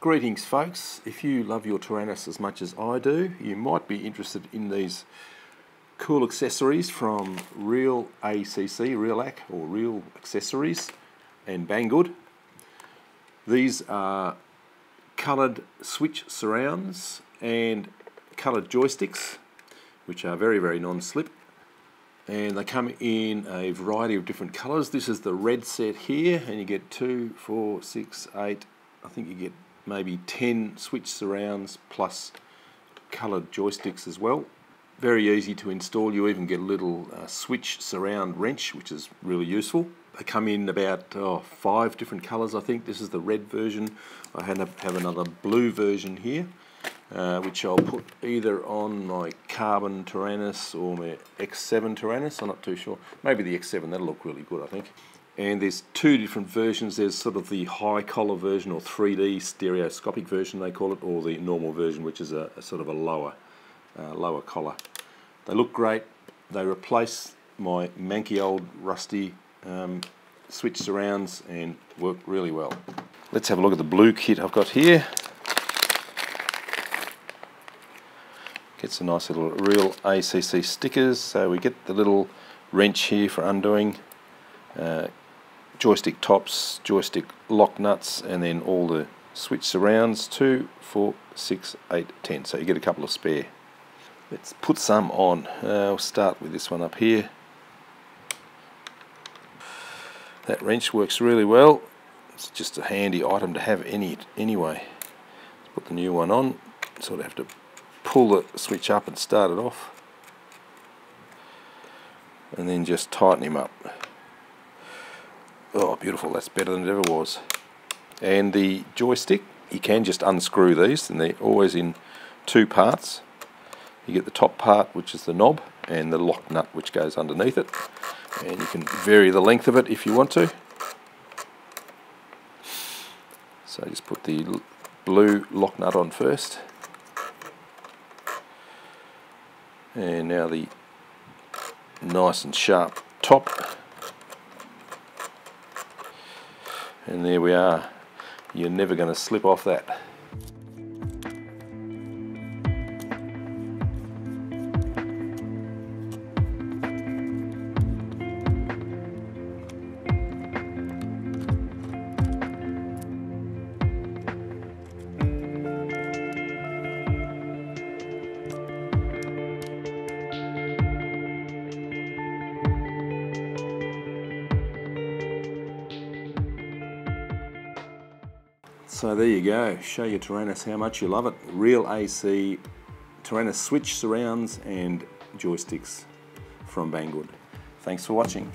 Greetings folks, if you love your Taranis as much as I do, you might be interested in these cool accessories from RealAcc or Real Accessories and Banggood. These are coloured switch surrounds and coloured joysticks, which are very non-slip, and they come in a variety of different colours. This is the red set here, and you get 2, 4, 6, 8, I think you get maybe 10 switch surrounds plus coloured joysticks as well. Very easy to install. You even get a little switch surround wrench, which is really useful. They come in about 5 different colours, I think. This is the red version. I have another blue version here, which I'll put either on my carbon Taranis or my X7 Taranis. I'm not too sure. Maybe the X7, that'll look really good, I think. And there's 2 different versions. There's sort of the high collar version, or 3D stereoscopic version they call it, or the normal version, which is a sort of a lower collar. They look great. They replace my manky old rusty switch surrounds and work really well. Let's have a look at the blue kit I've got here. Gets a nice little RealAcc stickers. So we get the little wrench here for undoing, joystick tops, joystick lock nuts, and then all the switch surrounds, 2, 4, 6, 8, 10. So you get a couple of spare. Let's put some on. We'll start with this one up here. That wrench works really well. It's just a handy item to have anyway. Let's put the new one on. Sort of have to pull the switch up and start it off, and then just tighten him up. Oh, beautiful, that's better than it ever was. And the joystick, you can just unscrew these, and they're always in 2 parts. You get the top part, which is the knob, and the lock nut, which goes underneath it. And you can vary the length of it if you want to. So just put the blue lock nut on first. And now the nice and sharp top. And there we are. You're never going to slip off that. So there you go, show your Taranis how much you love it. RealAcc Taranis switch surrounds and joysticks from Banggood. Thanks for watching.